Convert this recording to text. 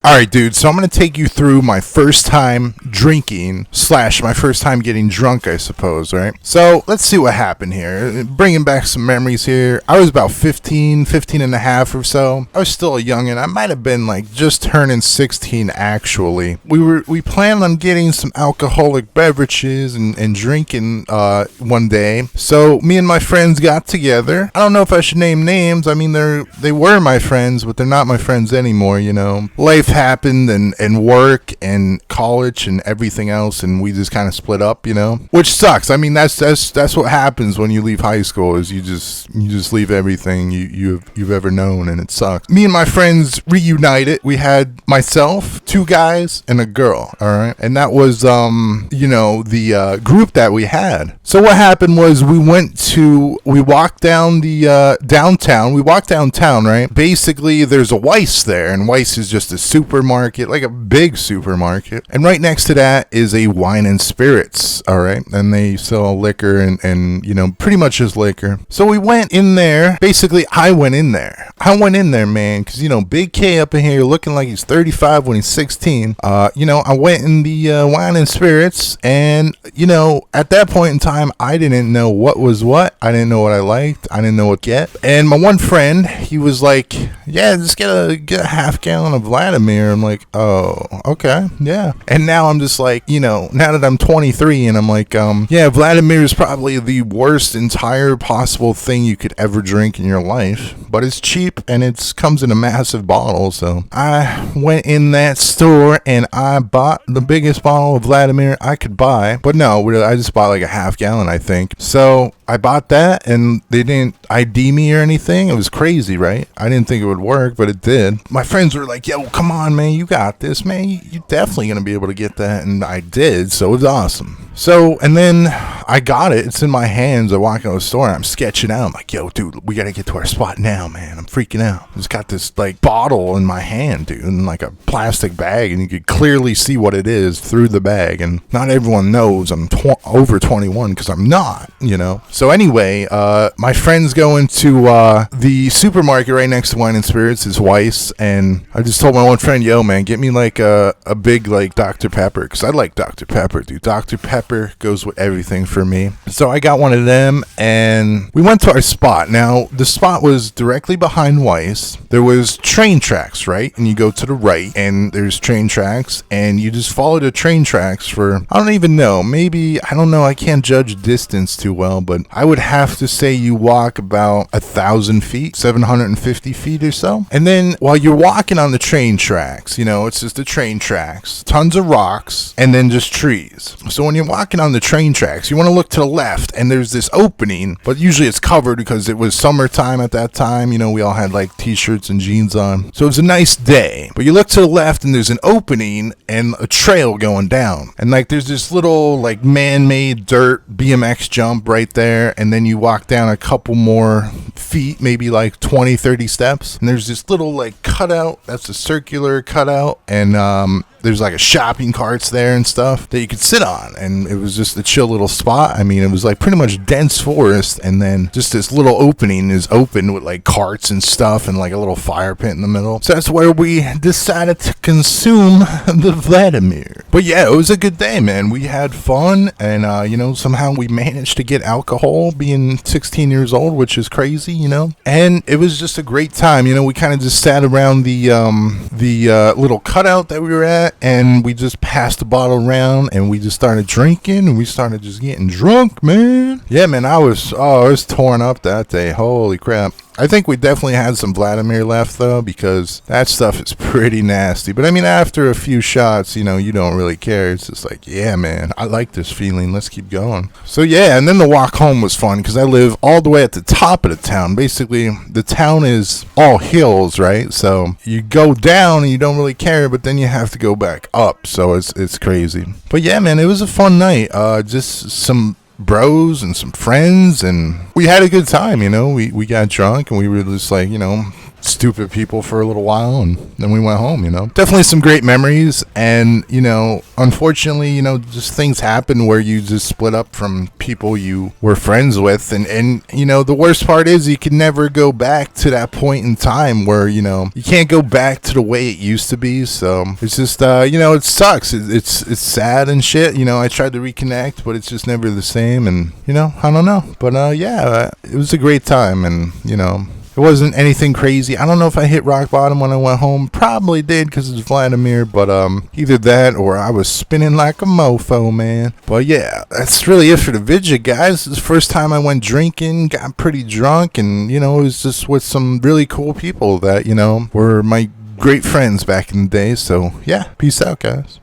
All right, dude. So I'm going to take you through my first time drinking / my first time getting drunk, I suppose, right? So let's see what happened here. Bringing back some memories here. I was about 15 and a half or so. I was still a youngin'. I might have been like just turning 16 actually. We planned on getting some alcoholic beverages and drinking one day. So me and my friends got together. I don't know if I should name names. I mean, they were my friends, but they're not my friends anymore, you know. Life happened and work and college and everything else, and we just kind of split up, you know, which sucks. I mean, that's what happens when you leave high school, is you just leave everything you've ever known, and it sucks. Me and my friends reunited. We had myself, 2 guys, and a girl. All right, and that was the group that we had. So what happened was we walked down the downtown. We walked downtown, right? Basically, there's a Weis there, and Weis is just a supermarket, like a big supermarket. And right next to that is a wine and spirits, all right? And they sell liquor and pretty much just liquor. So we went in there. Basically, I went in there, man, because, Big K up in here looking like he's 35 when he's 16. I went in the wine and spirits, and, at that point in time, I didn't know what was what. I didn't know what I liked. I didn't know what to get. And my one friend, he was like, yeah, just get a half gallon of Vladimir. I'm like, oh, okay, yeah. And now I'm just like, now that I'm 23, and I'm like, yeah, Vladimir is probably the worst entire possible thing you could ever drink in your life, but it's cheap and it comes in a massive bottle. So I went in that store and I bought the biggest bottle of Vladimir I could buy. But no, I just bought like a half gallon, I think. So I bought that, and they didn't ID me or anything. It was crazy, right? I didn't think it would work, but it did. My friends were like, yo, come on, man, you got this, man. You're definitely going to be able to get that. And I did, so it was awesome. So, and then I got it. It's in my hands. I walk out of the store, and I'm sketching out. I'm like, yo, dude, we got to get to our spot now, man. I'm freaking out. I just got this, like, bottle in my hand, dude, in, like, a plastic bag, and you could clearly see what it is through the bag. And not everyone knows I'm over 21, because I'm not, So anyway, my friends go into the supermarket right next to Wine and Spirits, is Weis, and I just told my one friend, yo, man, get me like a big like Dr. Pepper, because I like Dr. Pepper, dude. Dr. Pepper goes with everything for me. So I got one of them, and we went to our spot. Now, the spot was directly behind Weis. There was train tracks, right? And you go to the right, and there's train tracks, and you just follow the train tracks for, I don't even know, maybe, I don't know, I can't judge distance too well, but I would have to say you walk about 1,000 feet, 750 feet or so. And then while you're walking on the train tracks, it's just the train tracks, tons of rocks, and then just trees. So when you're walking on the train tracks, you want to look to the left, and there's this opening, but usually it's covered because it was summertime at that time. We all had like t-shirts and jeans on. So it was a nice day. But you look to the left, and there's an opening and a trail going down. And like there's this little like man-made dirt BMX jump right there, and then you walk down a couple more feet, maybe like 20-30 steps, and there's this little like cutout. That's a circular cutout, and there's like a shopping carts there and stuff that you could sit on, and it was just a chill little spot. I mean, it was like pretty much dense forest, and then just this little opening is open with like carts and stuff, and like a little fire pit in the middle. So that's where we decided to consume the Vladimir. But yeah, it was a good day, man. We had fun, and somehow we managed to get alcohol being 16 years old, which is crazy, and it was just a great time. We kind of just sat around the little cutout that we were at, and we just passed the bottle around, and we just started drinking, and we started just getting drunk, man. Yeah, man, I was torn up that day. Holy crap. I think we definitely had some Vladimir left, though, because that stuff is pretty nasty. But I mean, after a few shots, you don't really care. It's just like, yeah, man, I like this feeling. Let's keep going. So yeah, and then the walk home was fun, because I live all the way at the top of the town. Basically, the town is all hills, right? So you go down and you don't really care, but then you have to go back up. So it's crazy. But yeah, man, it was a fun night. Just some bros and some friends, and we had a good time. We got drunk, and we were just like, stupid people for a little while, and then we went home. Definitely some great memories. And unfortunately, just things happen where you just split up from people you were friends with, and the worst part is you can never go back to that point in time where you can't go back to the way it used to be. So it's just it sucks. It's sad and shit. I tried to reconnect, but it's just never the same. And I don't know, but it was a great time. And it wasn't anything crazy. I don't know if I hit rock bottom when I went home. Probably did, because it's Vladimir. But either that or I was spinning like a mofo, man. But yeah, that's really it for the video, guys. It's the first time I went drinking, got pretty drunk, and it was just with some really cool people that were my great friends back in the day. So yeah, peace out, guys.